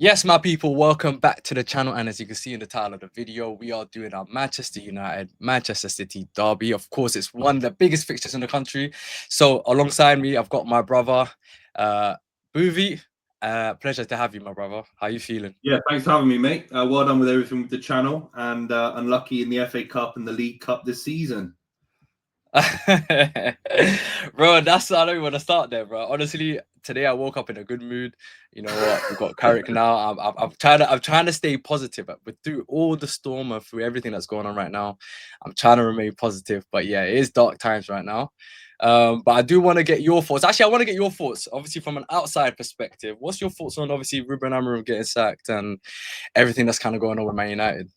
Yes, my people, welcome back to the channel. And as you can see in the title of the video, we are doing our Manchester United, Manchester City derby. Of course, it's one of the biggest fixtures in the country. So alongside me, I've got my brother, Buvey. Pleasure to have you, my brother. How you feeling? Yeah, thanks for having me, mate. Well done with everything with the channel, and unlucky in the FA Cup and the League Cup this season. Bro, I don't even want to start there, bro. Honestly, today I woke up in a good mood. You know what? We've got Carrick now. I'm trying to stay positive, but through all the storm and through everything that's going on right now, I'm trying to remain positive. But yeah, it is dark times right now. But I do want to get your thoughts. Actually, I want to get your thoughts, obviously, from an outside perspective. What's your thoughts on obviously Ruben Amorim getting sacked and everything that's kind of going on with Man United?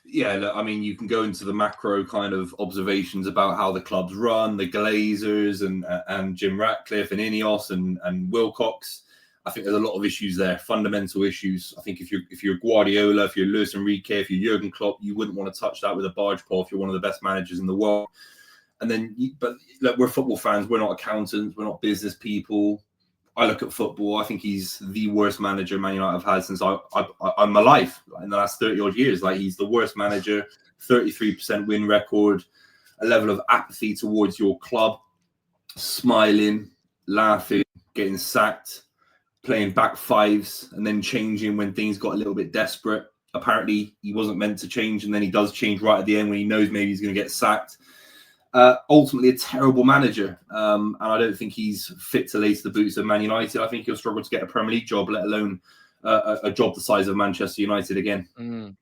Yeah, look, I mean, you can go into the macro kind of observations about how the club's run, the Glazers and Jim Ratcliffe and Ineos and Wilcox. I think there's a lot of issues there, fundamental issues. I think if you're Guardiola, if you're Luis Enrique, if you're Jurgen Klopp, you wouldn't want to touch that with a barge pole if you're one of the best managers in the world. And then, but look, we're football fans. We're not accountants. We're not business people. I look at football. I think he's the worst manager Man United have had since I'm alive in the last 30 odd years. Like, he's the worst manager. 33% win record, a level of apathy towards your club, smiling, laughing, getting sacked, playing back fives, and then changing when things got a little bit desperate. Apparently, he wasn't meant to change, and then he does change right at the end when he knows maybe he's going to get sacked. Ultimately a terrible manager, and I don't think he's fit to lace the boots of Man United. I think he'll struggle to get a Premier League job, let alone a job the size of Manchester United again.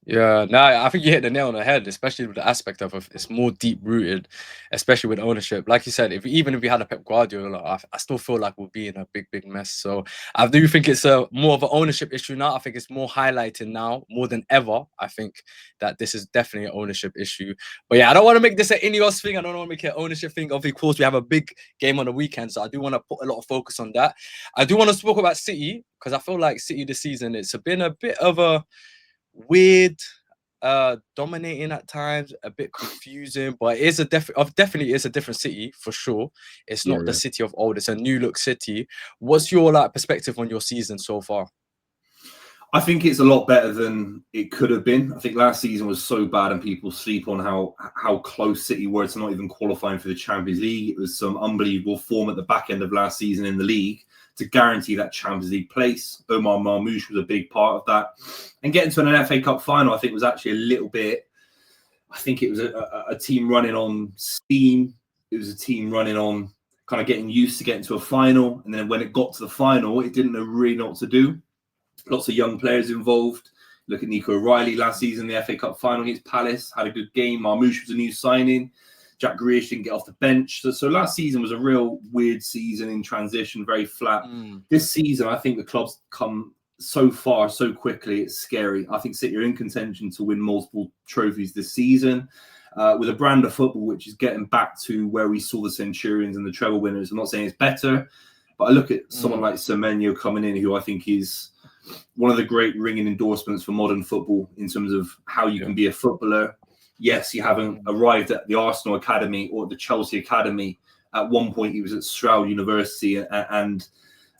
Yeah, no, I think you hit the nail on the head, especially with the aspect of it's more deep rooted, especially with ownership. Like you said, even if we had a Pep Guardiola, I still feel like we'll be in a big mess. So I do think it's more of an ownership issue now. I think it's more highlighted now more than ever. I think that this is definitely an ownership issue. But yeah, I don't want to make this an Ineos thing. I don't want to make it an ownership thing. Of course, we have a big game on the weekend, so I do want to put a lot of focus on that. I do want to talk about City because I feel like City this season it's been a bit of a weird, dominating at times, a bit confusing, but it is definitely is a different City for sure. It's not the City of old, it's a new look City. What's your perspective on your season so far? I think it's a lot better than it could have been. I think last season was so bad, and people sleep on how close City were to not even qualifying for the Champions League. It was some unbelievable form at the back end of last season in the league to guarantee that Champions League place. Omar Marmoush was a big part of that. And getting to an FA Cup final, I think, was actually a little bit... I think it was a team running on steam. It was a team running on kind of getting used to getting to a final. And then when it got to the final, it didn't really know what to do. Lots of young players involved. Look at Nico O'Reilly last season, the FA Cup final against Palace, had a good game. Marmoush was a new signing. Jack Grealish didn't get off the bench. So last season was a real weird season in transition, very flat. This season, I think the club's come so far so quickly, it's scary. I think City are in contention to win multiple trophies this season with a brand of football which is getting back to where we saw the Centurions and the treble winners. I'm not saying it's better, but I look at someone like Semenyo coming in, who I think is one of the great ringing endorsements for modern football in terms of how you can be a footballer. Yes, you haven't arrived at the Arsenal Academy or the Chelsea Academy. At one point, he was at Stroud University, and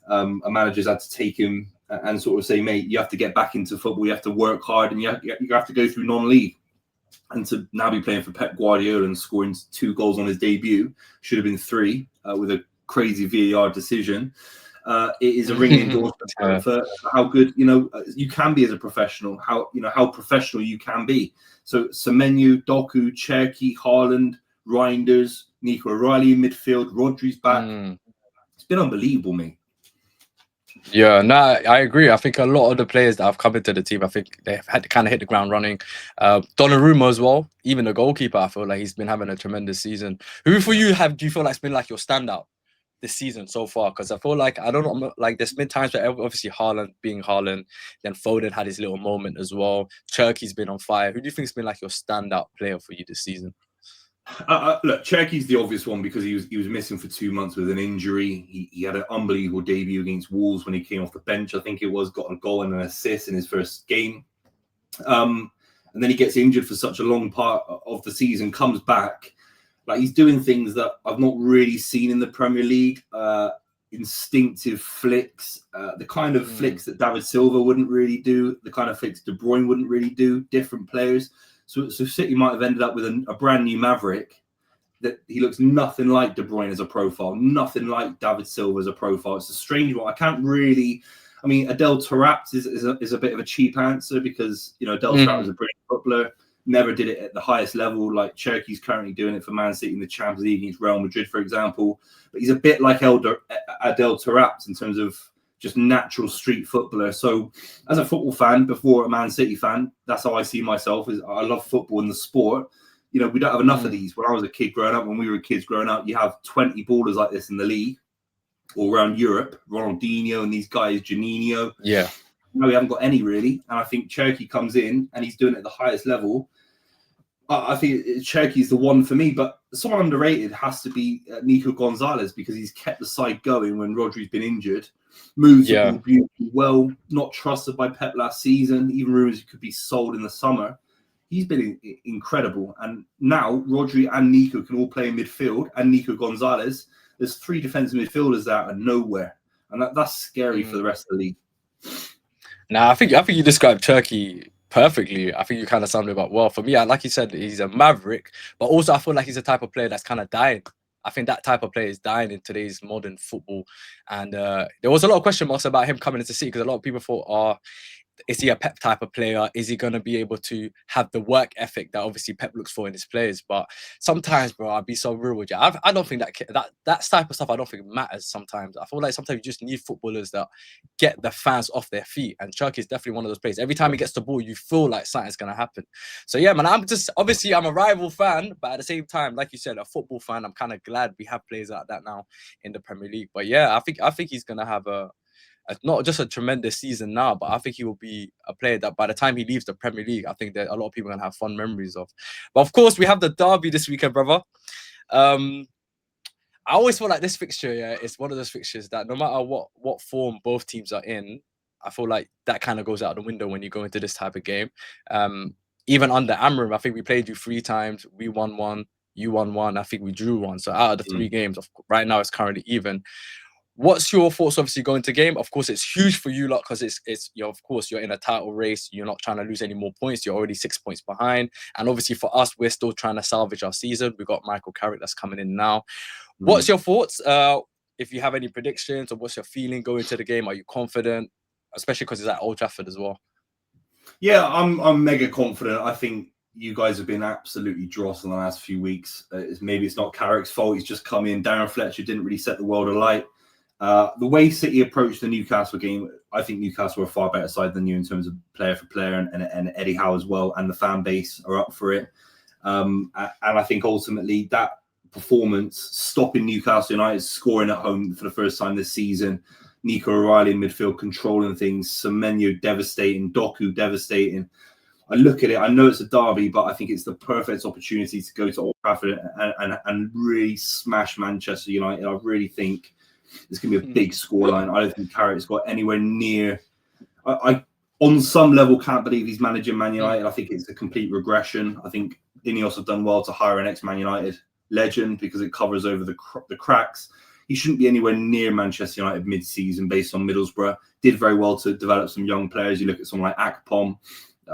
a manager's had to take him and sort of say, mate, you have to get back into football. You have to work hard, and you have to go through non-league. And to now be playing for Pep Guardiola and scoring 2 goals on his debut, should have been 3 with a crazy VAR decision. It is a ringing endorsement for how good you can be as a professional. How professional you can be. So Semenyo, Doku, Cherki, Haaland, Reinders, Nico O'Reilly in midfield, Rodri's back. It's been unbelievable, mate. Yeah, no, I agree. I think a lot of the players that have come into the team, I think they've had to kind of hit the ground running. Donnarumma as well, even the goalkeeper, I feel like he's been having a tremendous season. Who for you do you feel like has been like your standout this season so far? Because I feel like, I don't know, like there's been times where obviously Haaland being Haaland, then Foden had his little moment as well. Cherki's been on fire. Who do you think has been like your standout player for you this season? Look, Cherki's the obvious one because he was missing for 2 months with an injury. He had an unbelievable debut against Wolves when he came off the bench. I think it was, got a goal and an assist in his first game. And then he gets injured for such a long part of the season, comes back. Like, he's doing things that I've not really seen in the Premier League. instinctive flicks, the kind of flicks that David Silva wouldn't really do, the kind of flicks De Bruyne wouldn't really do, different players. So City might have ended up with a brand new Maverick that he looks nothing like De Bruyne as a profile, nothing like David Silva as a profile. It's a strange one. I can't really... I mean, Adel Taarabt is a bit of a cheap answer because, you know, Adel Taarabt was a brilliant footballer, never did it at the highest level. Like Cherky's currently doing it for Man City in the Champions League against Real Madrid, for example. But he's a bit like Adel Taarabt in terms of just natural street footballer. So as a football fan, before a Man City fan, that's how I see myself. Is I love football and the sport. You know, we don't have enough of these. When I was a kid growing up, when we were kids growing up, you have 20 ballers like this in the league. All around Europe, Ronaldinho and these guys, Juninho. Yeah. No, we haven't got any really. And I think Cherky comes in and he's doing it at the highest level. I think Cherky's the one for me, but someone underrated has to be Nico Gonzalez because he's kept the side going when Rodri's been injured. Moves the ball beautifully well, not trusted by Pep last season. Even rumours he could be sold in the summer. He's been incredible. And now Rodri and Nico can all play in midfield, and Nico Gonzalez. There's 3 defensive midfielders out of nowhere, and that's scary for the rest of the league. Nah, I think you described Turkey perfectly. I think you kind of summed it up well. For me, like you said, he's a maverick, but also I feel like he's a type of player that's kind of dying. I think that type of player is dying in today's modern football, and there was a lot of question marks about him coming into City because a lot of people thought, is he a Pep type of player? Is he going to be able to have the work ethic that obviously Pep looks for in his players? But sometimes, bro, I'll be so real with you. I don't think that type of stuff, I don't think matters sometimes. I feel like sometimes you just need footballers that get the fans off their feet. And Chuck is definitely one of those players. Every time he gets the ball, you feel like something's going to happen. So, yeah, man, obviously, I'm a rival fan. But at the same time, like you said, a football fan, I'm kind of glad we have players like that now in the Premier League. But, yeah, I think he's going to have not just a tremendous season now, but I think he will be a player that by the time he leaves the Premier League, I think that a lot of people are going to have fond memories of. But of course, we have the derby this weekend, brother. I always feel like this fixture, is one of those fixtures that no matter what form both teams are in, I feel like that kind of goes out the window when you go into this type of game. Even under Amram, I think we played you 3 times. We won 1, you won 1. I think we drew 1. So out of the 3 games, right now it's currently even. What's your thoughts, obviously, going to game? Of course, it's huge for you lot because it's of course, you're in a title race. You're not trying to lose any more points. You're already 6 points behind. And obviously for us, we're still trying to salvage our season. We've got Michael Carrick that's coming in now. What's your thoughts? If you have any predictions or what's your feeling going to the game? Are you confident? Especially because it's at Old Trafford as well. Yeah, I'm mega confident. I think you guys have been absolutely dross in the last few weeks. Maybe it's not Carrick's fault. He's just come in. Darren Fletcher didn't really set the world alight. The way City approached the Newcastle game, I think Newcastle are a far better side than you in terms of player for player, and Eddie Howe as well, and the fan base are up for it. And I think ultimately that performance, stopping Newcastle United scoring at home for the first time this season, Nico O'Reilly in midfield controlling things, Semenyo devastating, Doku devastating. I look at it, I know it's a derby, but I think it's the perfect opportunity to go to Old Trafford and really smash Manchester United. I really think it's going to be a big scoreline. I don't think Carrick's got anywhere near. I on some level, can't believe he's managing Man United. I think it's a complete regression. I think Ineos have done well to hire an ex-Man United legend because it covers over the cracks. He shouldn't be anywhere near Manchester United mid-season based on Middlesbrough. Did very well to develop some young players. You look at someone like Akpom,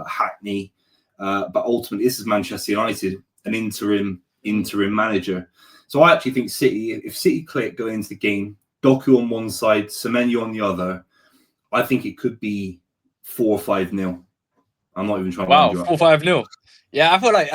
Hackney. But ultimately, this is Manchester United, an interim manager. So I actually think City, if City click going into the game, Doku on one side, Semenyo on the other, I think it could be 4 or 5-0. I'm not even trying to. Wow, 4-5-0. Yeah, I feel like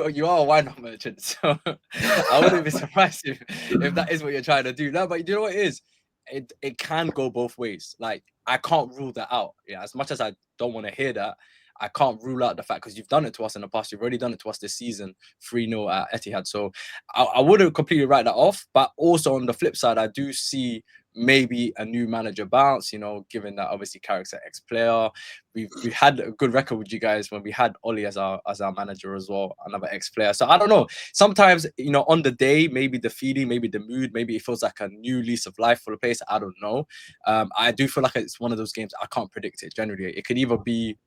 you are a wine merchant, so I wouldn't be surprised if that is what you're trying to do. No, but you know what it is? It can go both ways. Like, I can't rule that out. Yeah, as much as I don't want to hear that, I can't rule out the fact because you've done it to us in the past. You've already done it to us this season, 3-0 at Etihad. So I wouldn't completely write that off. But also on the flip side, I do see maybe a new manager bounce, given that obviously Carrick's an ex-player. We've had a good record with you guys when we had Ollie as our manager as well, another ex-player. So I don't know. Sometimes, on the day, maybe the feeling, maybe the mood, maybe it feels like a new lease of life for the place. I don't know. I do feel like it's one of those games I can't predict it generally. It could either be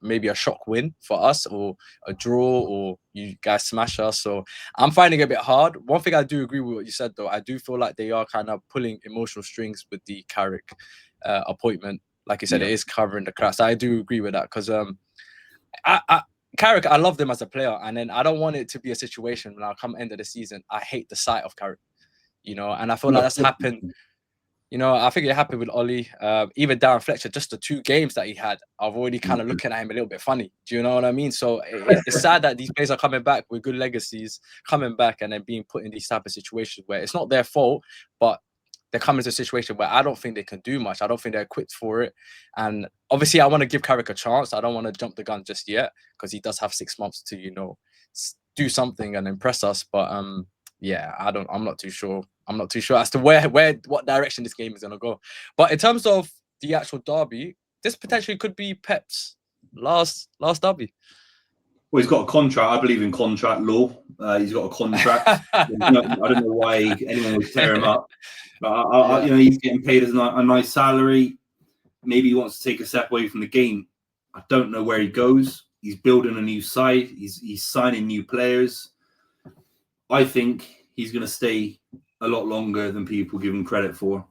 maybe a shock win for us, or a draw, or you guys smash us. So I'm finding it a bit hard. One thing I do agree with what you said, though, I do feel like they are kind of pulling emotional strings with the Carrick appointment. Like you said, it is covering the cracks. I do agree with that because Carrick, I love them as a player, and then I don't want it to be a situation when I come end of the season, I hate the sight of Carrick, and I feel like that's happened. I think it happened with Ollie, even Darren Fletcher. Just the 2 games that he had, I've already kind of looking at him a little bit funny. Do you know what I mean? So it's sad that these players are coming back with good legacies, coming back and then being put in these type of situations where it's not their fault, but they're coming to a situation where I don't think they can do much. I don't think they're equipped for it. And obviously, I want to give Carrick a chance. I don't want to jump the gun just yet because he does have 6 months to, do something and impress us. But I'm not too sure. I'm not too sure as to what direction this game is gonna go. But in terms of the actual derby, this potentially could be Pep's last derby. Well, he's got a contract. I believe in contract law. He's got a contract. I don't know why anyone would tear him up. But he's getting paid as a nice salary. Maybe he wants to take a step away from the game. I don't know where he goes. He's building a new side. He's signing new players. I think he's going to stay a lot longer than people give him credit for.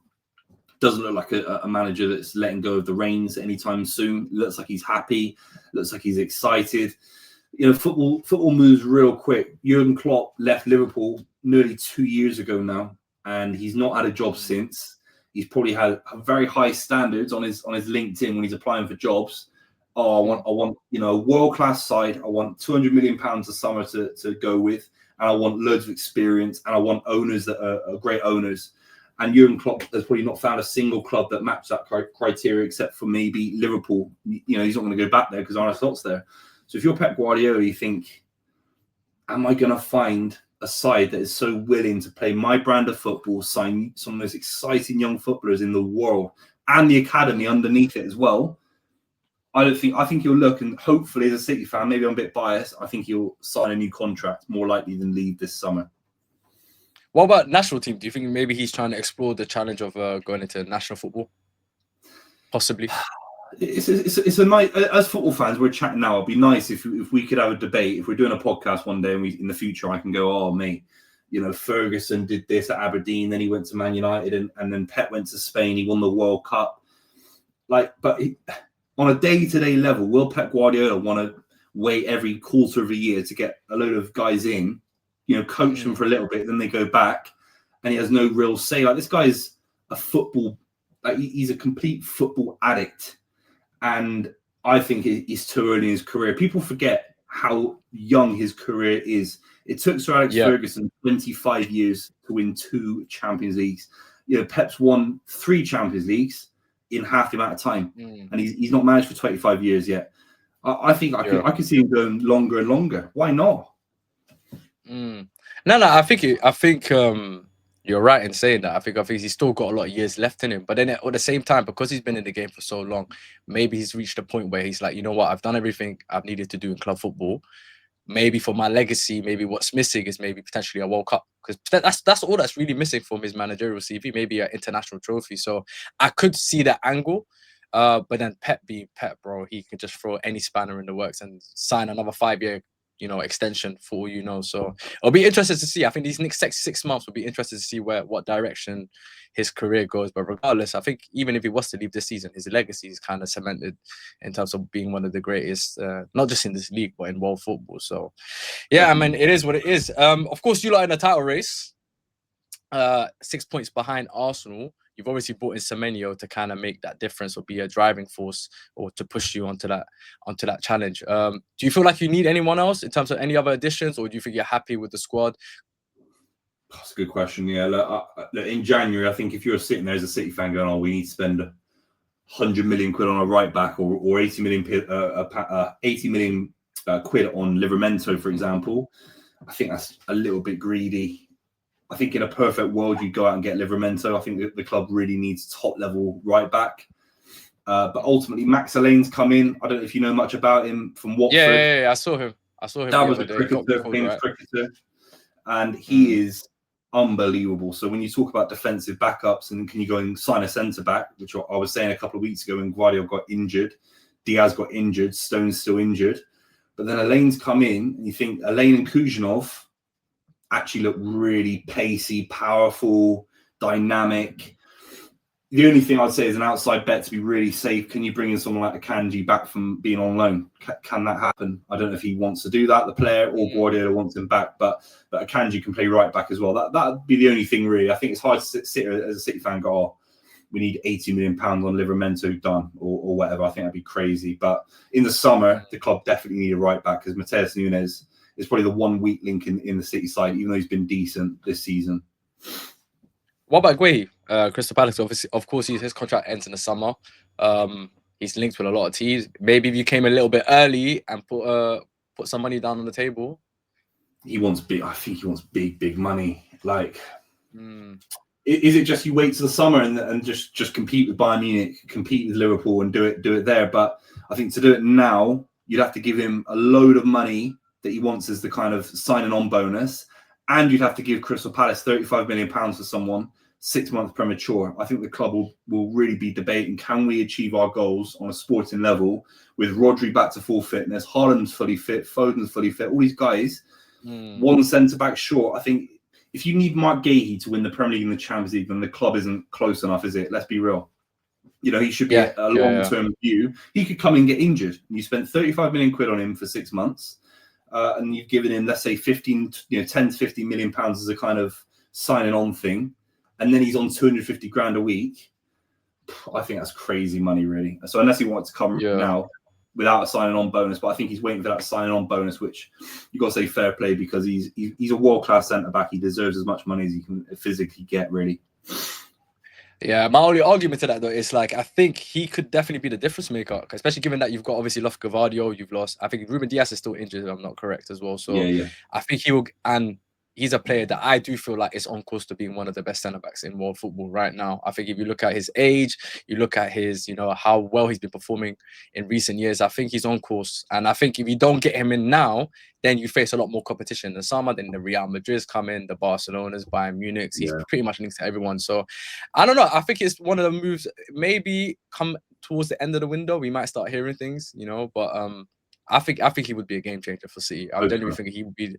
Doesn't look like a manager that's letting go of the reins anytime soon. Looks like he's happy. Looks like he's excited. Football moves real quick. Jurgen Klopp left Liverpool nearly 2 years ago now, and he's not had a job since. He's probably had very high standards on his LinkedIn when he's applying for jobs. Oh, I want a world-class side. I want £200 million a summer to go with, and I want loads of experience, and I want owners that are great owners. And Jurgen Klopp has probably not found a single club that matches that criteria, except for maybe Liverpool. He's not going to go back there because Arne Slot's there. So if you're Pep Guardiola, you think, am I going to find a side that is so willing to play my brand of football, sign some of the most exciting young footballers in the world, and the academy underneath it as well? I think he'll look, and hopefully as a City fan, maybe I'm a bit biased, I think he'll sign a new contract more likely than leave this summer. What about national team? Do you think maybe he's trying to explore the challenge of going into national football? Possibly. It's a nice, as football fans, we're chatting now. It'd be nice if we could have a debate. If we're doing a podcast one day and in the future, I can go, oh, mate, Ferguson did this at Aberdeen, then he went to Man United, and then Pep went to Spain. He won the World Cup. On a day-to-day level, will Pep Guardiola want to wait every quarter of a year to get a load of guys in, coach them for a little bit, then they go back, and he has no real say? This guy's a football, he's a complete football addict. And I think he's too early in his career. People forget how young his career is. It took Sir Alex Ferguson 25 years to win 2 Champions Leagues. Pep's won 3 Champions Leagues in half the amount of time, and he's not managed for 25 years yet. I think I could see him going longer and longer. Why not? No, I think you're right in saying that. I think he's still got a lot of years left in him. But then at the same time, because he's been in the game for so long, maybe he's reached a point where he's like, you know what, I've done everything I've needed to do in club football. Maybe for my legacy, maybe what's missing is maybe potentially a World Cup, because that's all that's really missing from his managerial CV. Maybe an international trophy. So I could see that angle. But then Pep being Pep, bro, he can just throw any spanner in the works and sign another 5-year extension for all. So it'll be interesting to see. I think these next 6 months will be interesting to see what direction his career goes. But regardless, I think even if he was to leave this season, his legacy is kind of cemented in terms of being one of the greatest, not just in this league, but in world football. So yeah, I mean, it is what it is. Of course, you lot in the title race, 6 points behind Arsenal. You've obviously brought in Semenyo to kind of make that difference or be a driving force or to push you onto that challenge. Do you feel like you need anyone else in terms of any other additions, or do you think you're happy with the squad? That's a good question. Yeah, look, in January, I think if you're sitting there as a City fan going, "Oh, we need to spend 100 million quid on a right back or 80 million quid on Livramento, for example," I think that's a little bit greedy. I think in a perfect world, you'd go out and get Livramento. I think the club really needs top-level right-back. But ultimately, Max Alain's come in. I don't know if you know much about him from Watford. Yeah, I saw him. That was a famous cricketer. And he is unbelievable. So when you talk about defensive backups and can you go and sign a centre-back, which I was saying a couple of weeks ago when Guardiola got injured, Diaz got injured, Stone's still injured. But then Elaine's come in, and you think Elaine and Kujanov actually look really pacey, powerful, dynamic. The only thing I'd say is an outside bet to be really safe. Can you bring in someone like Akanji back from being on loan? Can that happen? I don't know if he wants to do that, the player, or Guardiola wants him back. But Akanji can play right back as well. That'd be the only thing, really. I think it's hard to sit as a City fan and go, oh, we need £80 million on Livramento done or whatever. I think that'd be crazy. But in the summer, the club definitely need a right back because Mateus Nunes is probably the one weak link in the City side, even though he's been decent this season. What about Gueye? Crystal Palace, obviously, of course, his contract ends in the summer. He's linked with a lot of teams. Maybe if you came a little bit early and put some money down on the table. He wants big. I think he wants big money. Like, is it just you wait till the summer and just compete with Bayern Munich, compete with Liverpool, and do it there? But I think to do it now, you'd have to give him a load of money that he wants as the kind of signing on bonus. And you'd have to give Crystal Palace £35 million for someone 6 months premature. I think the club will really be debating, can we achieve our goals on a sporting level with Rodri back to full fitness, Haaland's fully fit, Foden's fully fit, all these guys, one centre-back short. I think if you need Mark Gahey to win the Premier League and the Champions League, then the club isn't close enough, is it? Let's be real. You know, he should be a long-term view. He could come and get injured. You spent 35 million quid on him for 6 months. And you've given him, let's say, 10 to 15 million pounds as a kind of signing on thing, and then he's on 250 grand a week. I think that's crazy money, really. So unless he wants to come now without a signing on bonus, but I think he's waiting for that signing on bonus, which you got to say fair play because he's a world class centre back. He deserves as much money as he can physically get, really. Yeah, my only argument to that though is like I think he could definitely be the difference maker, especially given that you've got obviously lost Gavardio, you've lost. I think Ruben Diaz is still injured, if I'm not correct as well. So I think he will, and he's a player that I do feel like is on course to being one of the best centre backs in world football right now. I think if you look at his age, you look at his, how well he's been performing in recent years, I think he's on course. And I think if you don't get him in now, then you face a lot more competition in the summer. Then the Real Madrid's come in, the Barcelonas, Bayern Munich. He's pretty much linked to everyone. So I don't know. I think it's one of the moves. Maybe come towards the end of the window, we might start hearing things, but I think he would be a game changer for City. I genuinely think he would be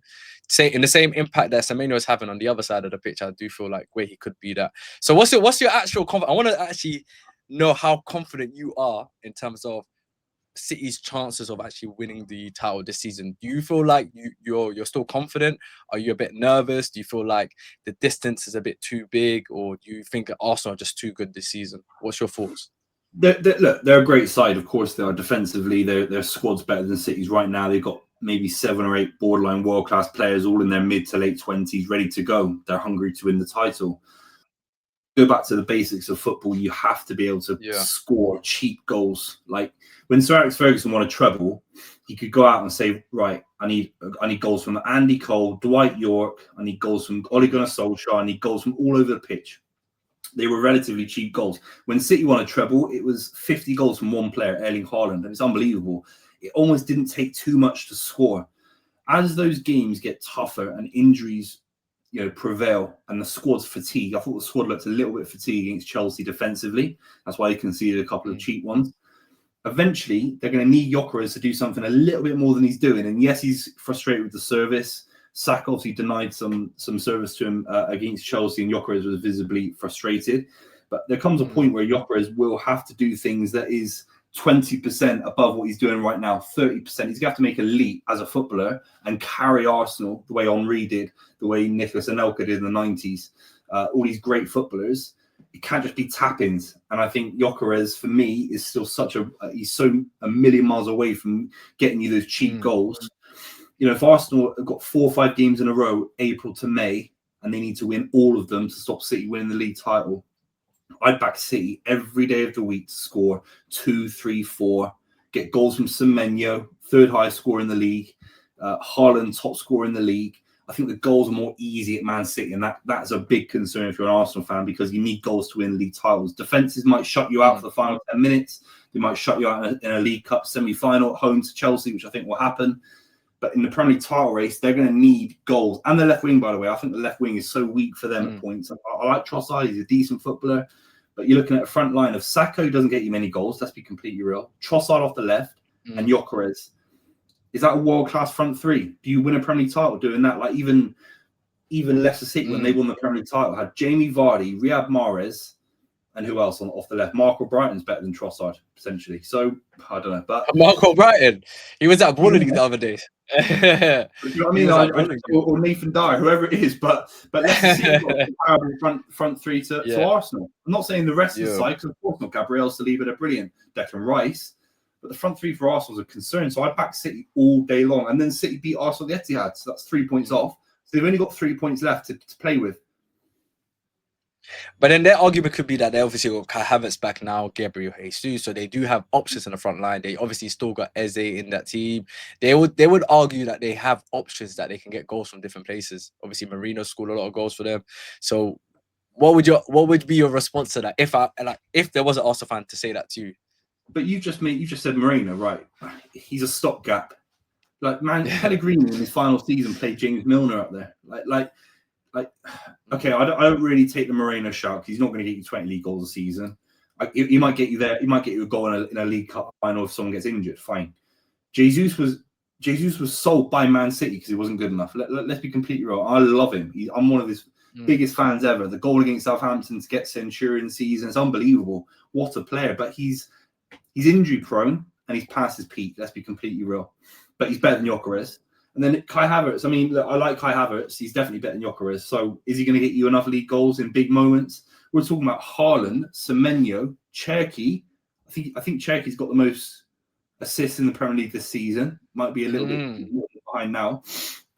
in the same impact that Semenyo is having on the other side of the pitch. I do feel like where he could be that. So what's your actual confidence? I want to actually know how confident you are in terms of City's chances of actually winning the title this season. Do you feel like you're still confident? Are you a bit nervous? Do you feel like the distance is a bit too big, or do you think Arsenal are just too good this season? What's your thoughts? Look, they're a great side. Of course, they are. Defensively, their squad's better than City's right now. They've got maybe 7 or 8 borderline world-class players, all in their mid to late 20s, ready to go. They're hungry to win the title. Go back to the basics of football. You have to be able to score cheap goals. Like when Sir Alex Ferguson won a treble, he could go out and say, right, I need goals from Andy Cole, Dwight York. I need goals from Ole Gunnar Solskjaer. I need goals from all over the pitch. They were relatively cheap goals. When City won a treble, it was 50 goals from one player, Erling Haaland, and it's unbelievable. It almost didn't take too much to score. As those games get tougher and injuries, prevail, and the squad's fatigue. I thought the squad looked a little bit fatigued against Chelsea defensively. That's why they conceded a couple of cheap ones. Eventually, they're going to need Gyökeres to do something a little bit more than he's doing. And yes, he's frustrated with the service. Saka obviously denied some service to him against Chelsea, and Gyökeres was visibly frustrated. But there comes a point where Gyökeres will have to do things that is 20% above what he's doing right now, 30%. He's going to have to make a leap as a footballer and carry Arsenal the way Henry did, the way Nicolas Anelka did in the 90s. All these great footballers. It can't just be tap-ins. And I think Gyökeres, for me, is still he's so a million miles away from getting you those cheap goals. If Arsenal have got 4 or 5 games in a row, April to May, and they need to win all of them to stop City winning the league title, I'd back City every day of the week to score 2, 3, 4, get goals from Semenyo, 3rd highest scorer in the league, Haaland, top scorer in the league. I think the goals are more easy at Man City, and that's a big concern if you're an Arsenal fan, because you need goals to win league titles. Defenses might shut you out for the final 10 minutes. They might shut you out in a League Cup semi-final at home to Chelsea, which I think will happen. But in the Premier League title race, they're going to need goals. And the left wing, by the way, I think the left wing is so weak for them at points. I like Trossard. He's a decent footballer. But you're looking at a front line of Sacco, who doesn't get you many goals. Let's be completely real. Trossard off the left and Gyökeres. Is that a world-class front three? Do you win a Premier League title doing that? Like even Leicester City, when they won the Premier League title, had Jamie Vardy, Riyad Mahrez, and who else off the left? Marco Brighton's better than Trossard, potentially. So, I don't know. But Marco Brighton, he was at Bowling the other day. You know what I mean? Or Nathan Dyer, whoever it is. But Leicester City got a comparable front three to Arsenal. I'm not saying the rest of the side, because of course not. Gabriel Saliba, they're brilliant. Declan Rice. But the front three for Arsenal is a concern. So I'd back City all day long. And then City beat Arsenal at the Etihad. So that's 3 points off. So they've only got 3 points left to play with. But then their argument could be that they obviously got Kai Havertz back now, Gabriel Jesus, so they do have options in the front line. They obviously still got Eze in that team. They would argue that they have options that they can get goals from different places. Obviously, Marino scored a lot of goals for them. So, what would be your response to that? If there was an Arsenal fan to say that to you, but you just said Marino, right? He's a stopgap. Like Pellegrini in his final season played James Milner up there. Okay, I don't really take the Moreno shot because he's not going to get you 20 league goals a season. He might get you there. He might get you a goal in a League Cup final if someone gets injured. Fine. Jesus was sold by Man City because he wasn't good enough. Let's be completely real. I love him. I'm one of his biggest fans ever. The goal against Southampton to get Centurion season, it's unbelievable. What a player. But he's injury prone and he's past his peak. Let's be completely real. But he's better than Gyökeres. And then Kai Havertz, I mean, look, I like Kai Havertz. He's definitely better than Gyökeres. So is he going to get you enough league goals in big moments? We're talking about Haaland, Semenyo, Cherki. I think Cherki's got the most assists in the Premier League this season. Might be a little bit behind now.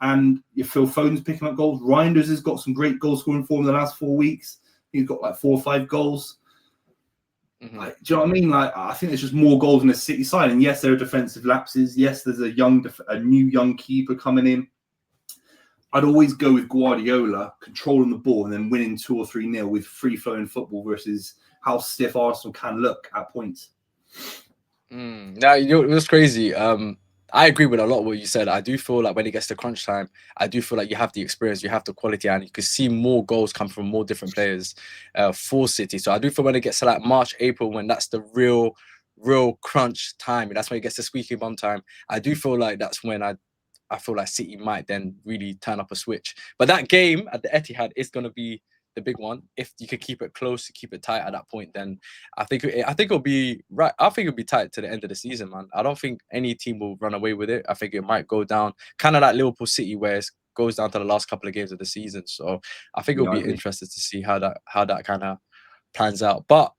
And Phil Foden's picking up goals. Reinders has got some great goal scoring form in the last 4 weeks. He's got like 4 or 5 goals. Do you know what I mean? Like, I think there's just more goals in the City side. And yes, there are defensive lapses. Yes, there's a new young keeper coming in. I'd always go with Guardiola controlling the ball and then winning 2 or 3-0 with free-flowing football versus how stiff Arsenal can look at points. Now, it was crazy. I agree with a lot of what you said. I do feel like when it gets to crunch time, I do feel like you have the experience, you have the quality, and you can see more goals come from more different players for City. So I do feel when it gets to like March, April, when that's the real crunch time, and that's when it gets to squeaky bum time, I do feel like that's when I feel like City might then really turn up a switch. But that game at the Etihad is going to be the big one. If you could keep it close, keep it tight at that point, then I think it'll be right. I think it'll be tight to the end of the season, man. I don't think any team will run away with it. I think it might go down, kind of like Liverpool City, where it goes down to the last couple of games of the season. So I think it'll be interesting to see how that kind of plans out. But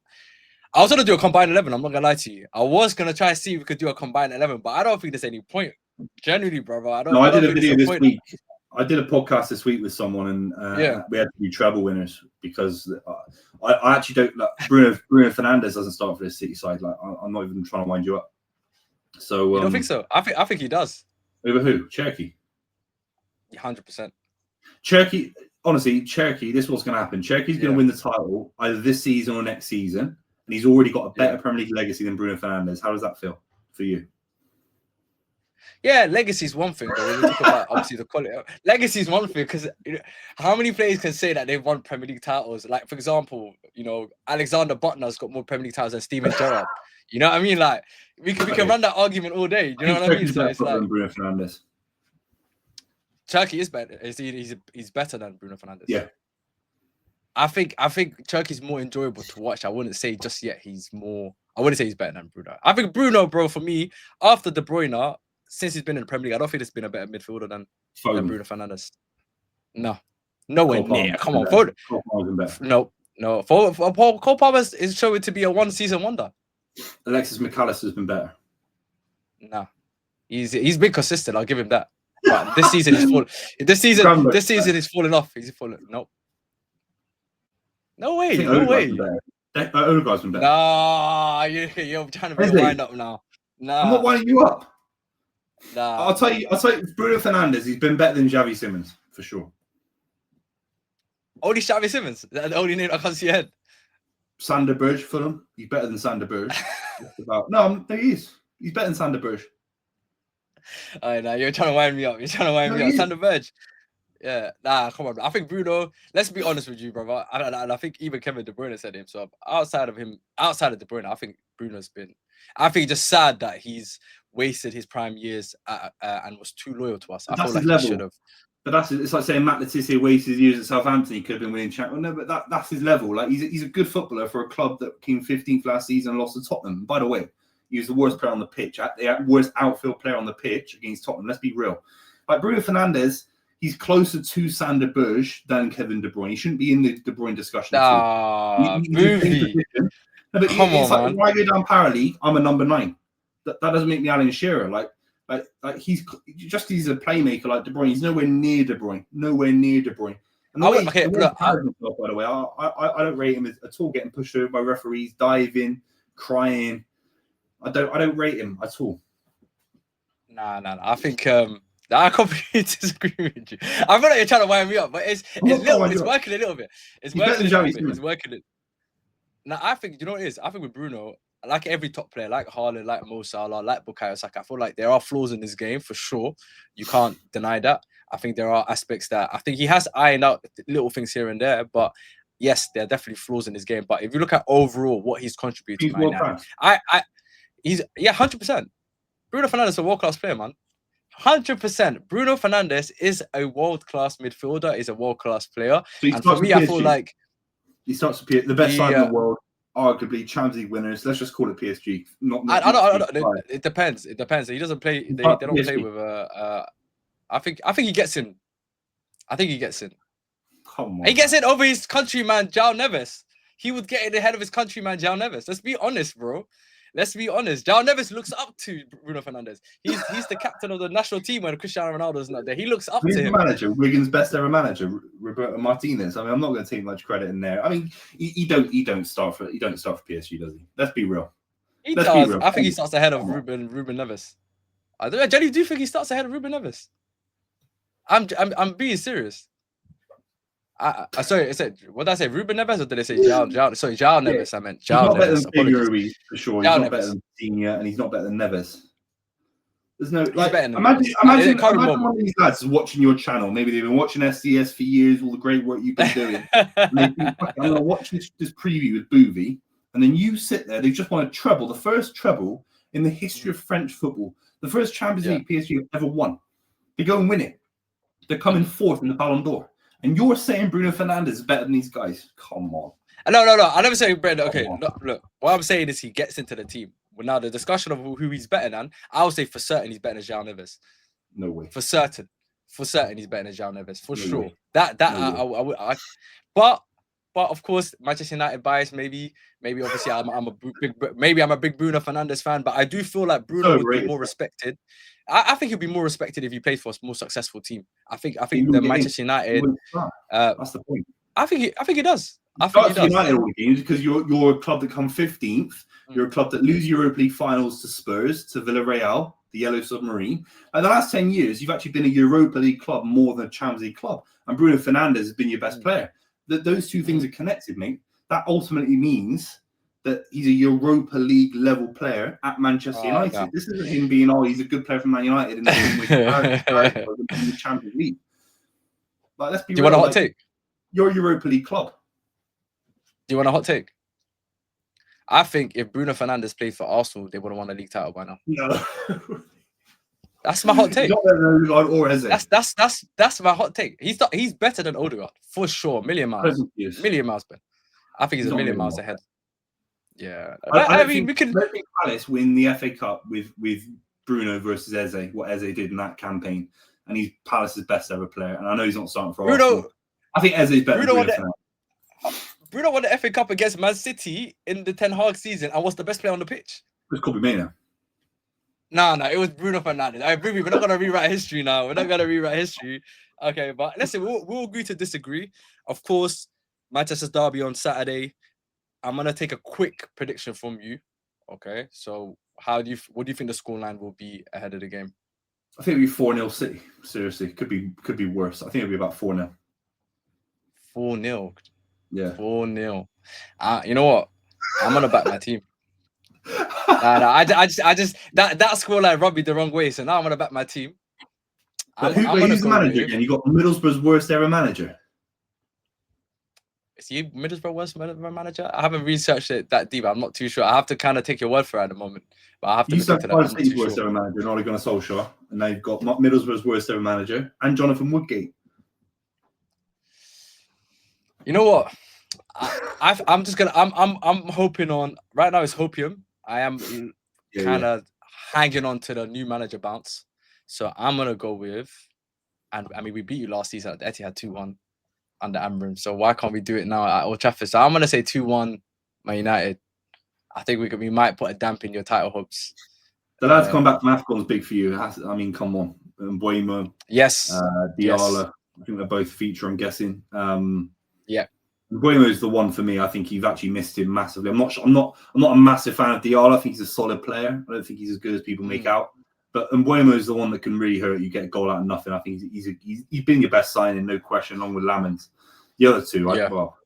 I was gonna do a combined 11. I'm not gonna lie to you. I was gonna try to see if we could do a combined 11, but I don't think there's any point. Genuinely, brother. I did a video this week. I did a podcast this week with someone, and we had to be treble winners because I actually don't. Like, Bruno Fernandes doesn't start for this City side. Like, I'm not even trying to wind you up. So you don't think so? I think he does. Over who? Cherki. 100%. Cherki. Honestly, Cherki. This is what's going to happen. Cherki's going to win the title either this season or next season, and he's already got a better Premier League legacy than Bruno Fernandes. How does that feel for you? Yeah, legacy is one thing, but when we talk about obviously the quality, legacy is one thing because how many players can say that they've won Premier League titles? Like, for example, Alexander Butler's got more Premier League titles than Steven Gerrard. You know what I mean? Like, we can run that argument all day. You know what I mean? So it's like Bruno Fernandes. Turkey is better. He's better than Bruno Fernandes. Yeah. I think Turkey's more enjoyable to watch. I wouldn't say just yet I wouldn't say he's better than Bruno. I think Bruno, bro, for me, after De Bruyne, since he's been in the Premier League, I don't think there's been a better midfielder than Bruno Fernandes. No way near. Come on, no. Cole Palmer is showing to be a one-season wonder. Alexis McAllister's been better. No, he's been consistent. I'll give him that. But this season he's fallen. This season he's falling off. He's fallen. Nope. No way. Odegaard's been better. Nah, you're trying to be wind up now. Nah, I'm not winding you up. Nah. I'll tell you, Bruno Fernandes, he's been better than Xavi Simons, for sure. Only Xavi Simons? That's the only name I can't see ahead. Sander Berge, Fulham. He's better than Sander Berge. No, he is. He's better than Sander Berge. I know, you're trying to wind me up. Sander Berge. Yeah, nah, come on. I think Bruno. Let's be honest with you, brother. And I think even Kevin De Bruyne said it himself. Outside of De Bruyne, I think Bruno's been. I think just sad that he's wasted his prime years and was too loyal to us. But I feel that's his like he should level. have. But it's like saying Matt Letizia wasted his years at Southampton. He could have been winning Champions. No, but that's his level. Like he's a good footballer for a club that came 15th last season and lost to Tottenham. By the way, he was the worst player on the pitch, the worst outfield player on the pitch against Tottenham. Let's be real. Like Bruno Fernandes, he's closer to Sander Berge than Kevin De Bruyne. He shouldn't be in the De Bruyne discussion at all. He's the same Buvey. position. No, but Come it's on, like man. when I go down Para League, I'm a number 9. That doesn't make me Alan Shearer. Like he's a playmaker like De Bruyne. He's nowhere near De Bruyne. Nowhere near De Bruyne. And the way look, by the way, I don't rate him at all. Getting pushed over by referees, diving, crying. I don't rate him at all. Nah. I think I completely disagree with you. I feel like you're trying to wind me up, but it's working a little bit. It's working it. Now I think you know what it is. I think with Bruno, like every top player, like Haaland, like Mo Salah, like Bukayo Saka, I feel like there are flaws in this game for sure. You can't deny that. I think there are aspects that I think he has ironed out little things here and there, but yes, there are definitely flaws in his game. But if you look at overall what he's contributing right now, he's 100%. Bruno Fernandes is a world-class player, man. 100%. Bruno Fernandes is a world-class midfielder, is a world-class player. So and for me, I feel like he starts with the best side in the world. Arguably Champions League winners. Let's just call it PSG. I don't. It depends. It depends. He doesn't play. They don't play with I think he gets in. I think he gets in. Come on. He gets in over his countryman João Neves. He would get in ahead of his countryman João Neves. Let's be honest, bro. Let's be honest. João Neves looks up to Bruno Fernandes. He's the captain of the national team when Cristiano Ronaldo's not there. He looks up to him. Manager, Wigan's best ever manager, Roberto Martinez. I mean, I'm not going to take much credit in there. I mean, he don't start for PSG, does he? Let's be real. He does. I think he starts ahead of Ruben Neves. I genuinely do think he starts ahead of Ruben Neves. I'm being serious. Sorry, I said, what did I say? Ruben Neves or did I say João? Sorry, João Neves. I meant João Neves. He's not better than Ruiz, for sure. He's not better than Senior, and he's not better than Neves. There's no like. Imagine one of these lads is watching your channel. Maybe they've been watching SDS for years, all the great work you've been doing. And they think, I'm going to watch this preview with Buvey, and then you sit there. They just want to treble, the first treble in the history of French football, the first Champions League PSG have ever won. They go and win it. They're coming fourth in the Ballon d'Or. And you're saying Bruno Fernandes is better than these guys? Come on. No. I never say Brenda. Okay, look. What I'm saying is he gets into the team. Well, now the discussion of who he's better than, I'll say for certain he's better than João Neves. No way. For certain he's better than João Neves. For sure. Way. But of course, Manchester United bias. Maybe obviously I'm a big Bruno Fernandes fan, but I do feel like Bruno would be more respected. I think he'll be more respected if he plays for a more successful team. I think the Manchester United. That's the point. I think he does. I think he does. United all the games because you're a club that come 15th. You're a club that lose Europa League finals to Spurs, to Villarreal, the Yellow Submarine. In the last 10 years, you've actually been a Europa League club more than a Champions League club. And Bruno Fernandes has been your best player. Those two things are connected, mate. That ultimately means that he's a Europa League level player at Manchester United. Yeah. This isn't him being, he's a good player for Man United in the Champions League. Like, let's be real. Do you want a hot take? You're a Europa League club. Do you want a hot take? I think if Bruno Fernandes played for Arsenal, they would have won the league title by now. No. That's my hot take. Or is it? That's my hot take. He's better than Odegaard for sure. Million miles better. I think he's a million miles ahead. Yeah, I mean, we can. Let Palace win the FA Cup with Bruno versus Eze. What Eze did in that campaign, and he's Palace's best ever player. And I know he's not starting for Arsenal. I think Eze's better. Bruno won the FA Cup against Man City in the Ten Hag season and was the best player on the pitch. It was Kobe Mena. No, it was Bruno Fernandes. We're not gonna rewrite history now. We're not gonna rewrite history. Okay, but listen, we'll agree to disagree. Of course, Manchester's derby on Saturday. I'm gonna take a quick prediction from you. Okay, so what do you think the scoreline will be ahead of the game? I think it'll be 4-0 City. Seriously, could be worse. I think it'll be about 4-0. 4-0. Yeah. 4-0. You know what? I'm gonna back my team. I just that scoreline rubbed me the wrong way. So now I'm gonna back my team. But I'm gonna who's the go manager with. again? You got Middlesbrough's worst ever manager. Is he Middlesbrough worst manager? I haven't researched it that deep. I'm not too sure. I have to kind of take your word for it at the moment, but I have to You look said into that. Forest I'm not City's too worst sure. ever manager, and Ole Gunnar Solskjaer, and they've got Middlesbrough's worst ever manager and Jonathan Woodgate. You know what? I'm just gonna. I'm hoping on. Right now it's hopium. I am kind of hanging on to the new manager bounce, so I'm gonna go with. And I mean, we beat you last season at the Etihad 2-1 under Amram. So why can't we do it now at Old Trafford? So I'm gonna say 2-1 Man United. I think we might put a damp in your title hopes. The lads come back from AFCON's big for you. I mean, come on. Mbeumo, Yes. Diala. Yes. I think they're both feature, I'm guessing. Yeah. Mbeumo is the one for me. I think you've actually missed him massively. I'm not a massive fan of Diala. I think he's a solid player. I don't think he's as good as people make out. But Mbeumo is the one that can really hurt you, get a goal out of nothing. I think he's been your best signing, no question, along with Lamens. The other two, well,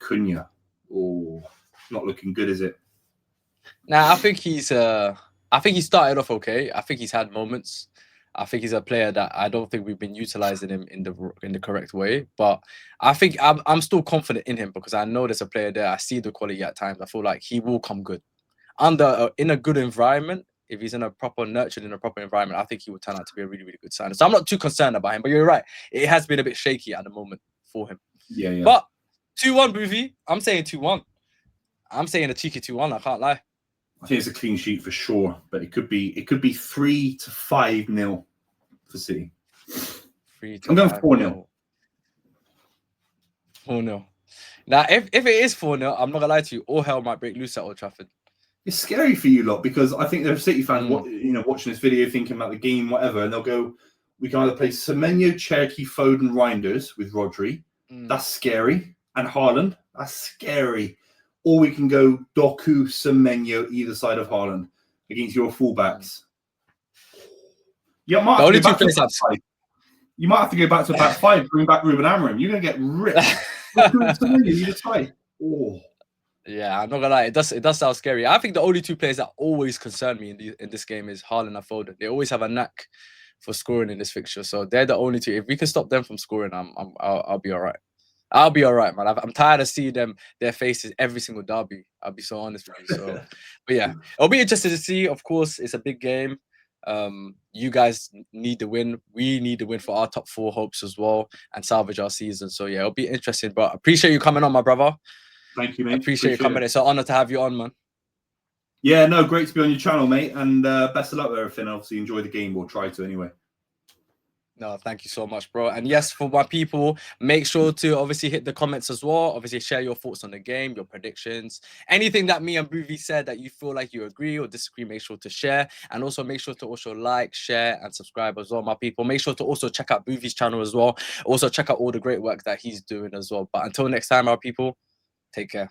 Cunha. Oh, not looking good, is it? Nah, I think he started off okay. I think he's had moments. I think he's a player that I don't think we've been utilizing him in the correct way. But I think I'm still confident in him because I know there's a player there. I see the quality at times. I feel like he will come good in a good environment. If he's nurtured in a proper environment, I think he will turn out to be a really, really good signer. So I'm not too concerned about him. But you're right, it has been a bit shaky at the moment for him. Yeah. But 2-1, Buvey. I'm saying 2-1. I'm saying a cheeky 2-1. I can't lie. I think it's a clean sheet for sure, but it could be 3-5-0 for City. I'm going 4-0. 4-0. Now, if it is 4-0, I'm not gonna lie to you, all hell might break loose at Old Trafford. It's scary for you lot because I think there are City fans, watching this video, thinking about the game, whatever, and they'll go, "We can either play Semenyo, Cherky, Foden, Reinders with Rodri. That's scary, and Haaland. That's scary. Or we can go Doku, Semenyo, either side of Haaland against your fullbacks. You might have to go back to back five. You might have to go back to back five, bring back Ruben Amorim. You're going to get ripped. Semenyo, either side. Oh. Yeah, I'm not gonna lie. It does sound scary. I think the only two players that always concern me in this game is Haaland and Foden. They always have a knack for scoring in this fixture, so they're the only two. If we can stop them from scoring, I'll be all right. I'll be all right, man. I'm tired of seeing their faces every single derby. I'll be so honest with you. So, but yeah, it'll be interesting to see. Of course, it's a big game. You guys need the win. We need the win for our top 4 hopes as well and salvage our season. So yeah, it'll be interesting. But appreciate you coming on, my brother. Thank you, mate. Appreciate you coming. It's an honor to have you on, man. Yeah, no, great to be on your channel, mate. And best of luck with everything. Obviously, enjoy the game. We'll try to anyway. No, thank you so much, bro. And yes, for my people, make sure to obviously hit the comments as well. Obviously, share your thoughts on the game, your predictions, anything that me and Buvey said that you feel like you agree or disagree. Make sure to share, and also make sure to also like, share, and subscribe as well, my people. Make sure to also check out Buvey's channel as well. Also, check out all the great work that he's doing as well. But until next time, our people, take care.